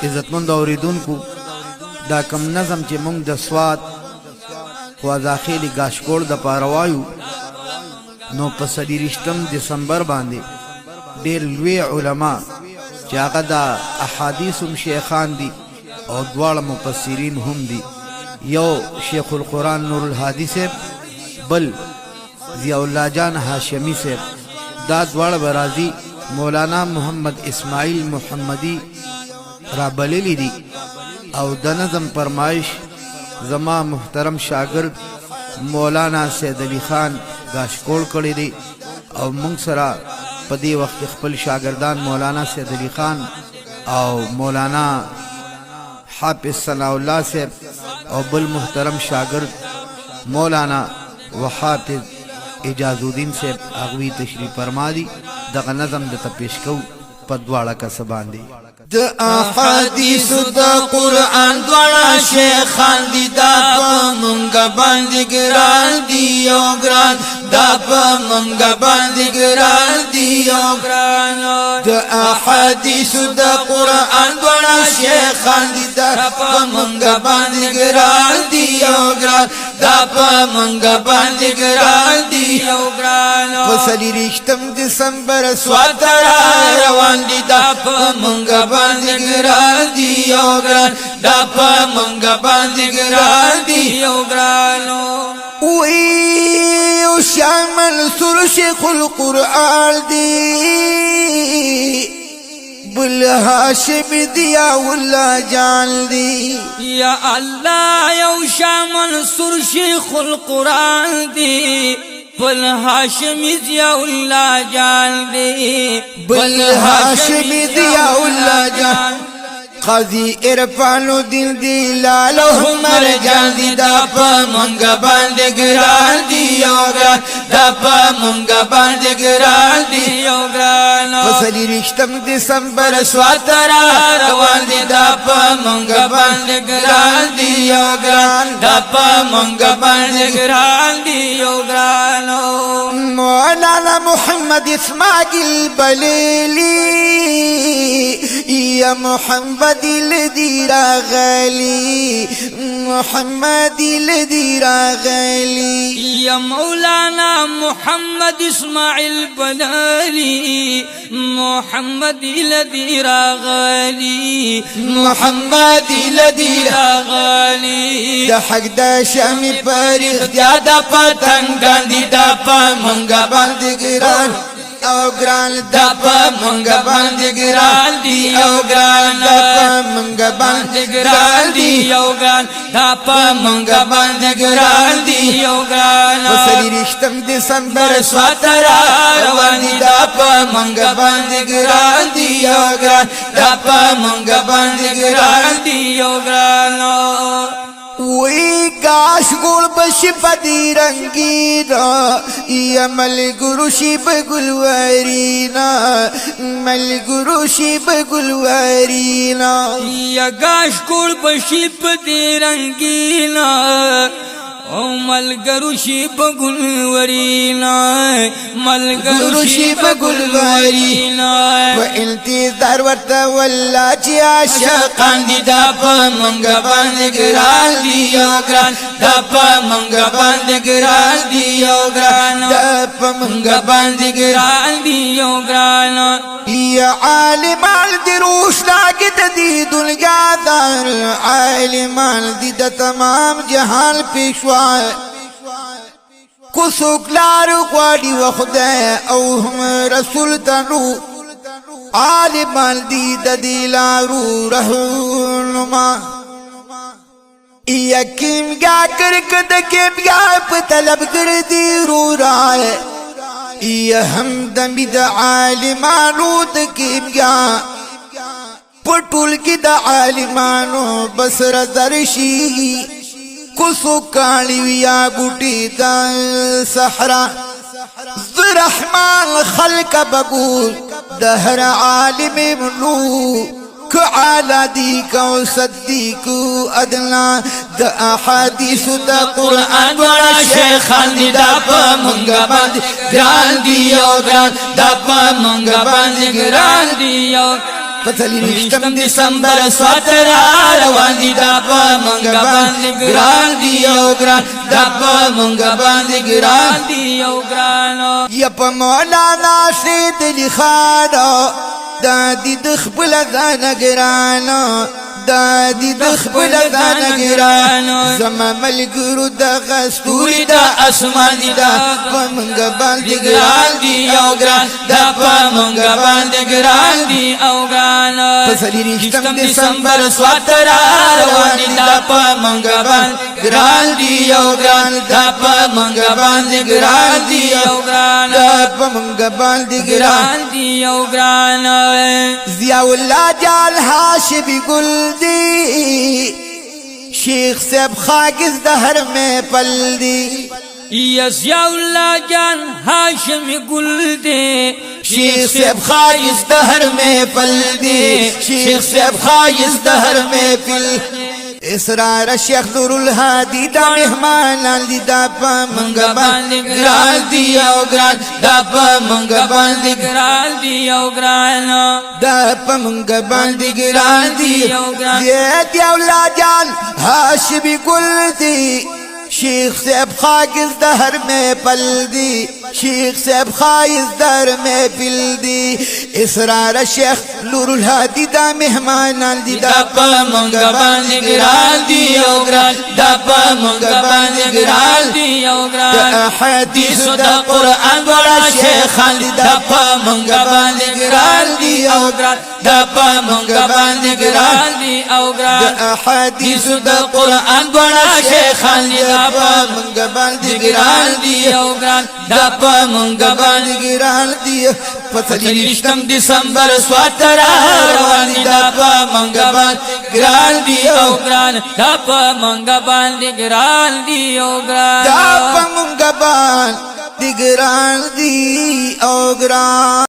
عزتمند اوریدونکو دا کم نظم چې مونږ د سواد خوازاخیلی گاشکوړ د پاروایو نو په 30 دسمبر باندې ډېر لوی علما چې هغه د احادیث شیخان دي او دواړه مفسرین هم دي، یو شیخ القرآن نور الهادی صاحب، بل ضیاء الله جان هاشمی صاحب. دا دواړه برازي مولانا محمد اسماعیل محمدی را بللی دی او د نظم فرمایش زما محترم شاگرد مولانا سید علی خان گاشکوړ کړی دی او موږ سره په دې وخت خپل شاگردان مولانا سید علی خان او مولانا حافظ ثناء الله صاحب او بل محترم شاگرد مولانا وحافظ اجاز الدین صاحب اغوی تشریف فرما دی. دغه نظم د تپیش کو په دواړه کس باندې د احادیث د قرآن دواړه شیخان دي، دا په مونږ باندې ګران دي او ګران، دا په مونږ باندې ګران دي او ګران. د احادیث د قرآن دواړه شیخان دي، دا په مونږ باندې ګران دي او ګران، دا په مونږ باندې ګران دي او ګران. په 30 دسمبر سواد روان دي، دا په مونږ باندې ګران دي او ګران، دا په مونږ باندې ګران دي او ګران. وی او شامل سر شیخ القرآن دی، بل هاشم دیا والله جان دی. یا الله یو شامل سر شیخ القرآن دی، بل هاشم دیا والله جان دی، بل هاشم دیا والله جان. قاضی عرفان الدین دی لالو مرجان دی، دا په مونږ باندې ګران دي او ګران، دا په مونږ باندې ګران دي او ګران. په 30 دسمبر سواد روان دي، دا په مونږ باندې ګران دي او ګران، دا په مونږ باندې ګران دي او ګران. مولانا محمد اسماعیل بلیلی یا محمد الذي راغلي، محمد الذي راغلي. یا مولانا محمد اسماعیل بلالي، محمد الذي راغلي، محمد الذي راغلي. د حق د شام پر اختیار د پتنګ دي، دا په مونږ باندې ګران او ګران، دا په مونږ باندې ګران دي او ګران، دا په مونږ باندې ګران دي او ګران، دا په مونږ باندې ګران دي او ګران. په 30 دسمبر سواد روان دي، دا په مونږ باندې ګران دي او ګران، دا په مونږ باندې ګران دي او ګران. وی کاش گل بشی پدی رنگینا یا مل گروشی بگلورینا، مل گروشی بگلورینا. یا کاش گل بشی پدی رنگینا او ملګرو شي بګلورینا، ملګرو شي بګلورینا. و انتظار ورته والله چې عاشقان دي، دا په مونږ باندې ګران دي او ګران، دا په مونږ باندې ګران دي او ګران، دا په مونږ باندې ګران دي او ګران. یا عالمان دی روشناګ د دې دنیا دار، عالمان دي د تمام جهان پیشوا کو څوک لار غواړي و خدای او هم رسول تنو، عالمان دي د دې لارو رهنما. یقین گا کر کد کے بیا په طلب ګرځي رو رائے، یا همدم د عالمانو د کې بیا پټول کې د عالمانو بسر درشي کوسو کالی ویا بوټي د صحرا. رحمان خلق بقول دهر عالم منو كعلى ديك وصديك أدنى د احاديث د قرآن ولا شيخان دي، دا په مونږ باندې ګران دي او ګران، دا په مونږ باندې ګران دي او پتلیشتم دسمبر سواتر روان دی دا پا منگا باندې ګران دی او ګران دا پا منگا باندې ګران دی او ګران یا په مولانا سید علی خان دا دی د خپل ځان ګران دا دی د خپل ځان ګران زما ملګرو د غستوري د اسمان دی دا په منګ باندې ګران دی او ګران دا په منګ باندې ګران دی او ګران پسلیشتم دسمبر سواتر روان دی دا په منګ باندې ګران دی او ګران دا په منګ باندې ګران دی او ګران دا په منګ باندې ګران دی او ګران ضیاء الله جال هاشمی گل دی شیخ صاحب خاکز دہر میں پل دی ضیاء اللہ جان ہاشمی گل دے شیخ صاحب خاکز دہر میں پل دی شیخ صاحب خاکز دہر میں پل اسرار شیخ نور الہادی دا مہمان دی دا پا منگا باندې ګران دی او ګران دا پا منگا باندې ګران دی او ګران دا پا منگا باندې ګران دی او ګران دی اولاد جان ہاشمی گل دی شیخ صاحب خاکز دہر میں پل دی شیخ صاحب خاکز دہر میں پل دی اسرار شیخ نور الہادی دا مہمان دی دا پا منگا باندې ګران دی او ګران دا پا منگا باندې ګران دی او دا ګران احادیث دا قرآن بڑا شیخان دی دا پا منگا باندې ګران دی او ګران دا پا منگا باندې ګران دی او دا ګران احادیث دا قرآن بڑا شیخان دی دا پا منگا باندې ګران دی او ګران دا پا منگا باندې ګران دی پتلیشتم دسمبر سواتر روان دی دا پا منگا باندې ګران دی او ګران دا په منګ باندې ګران دی او ګران دا پا منگا باندې ګران دی او ګران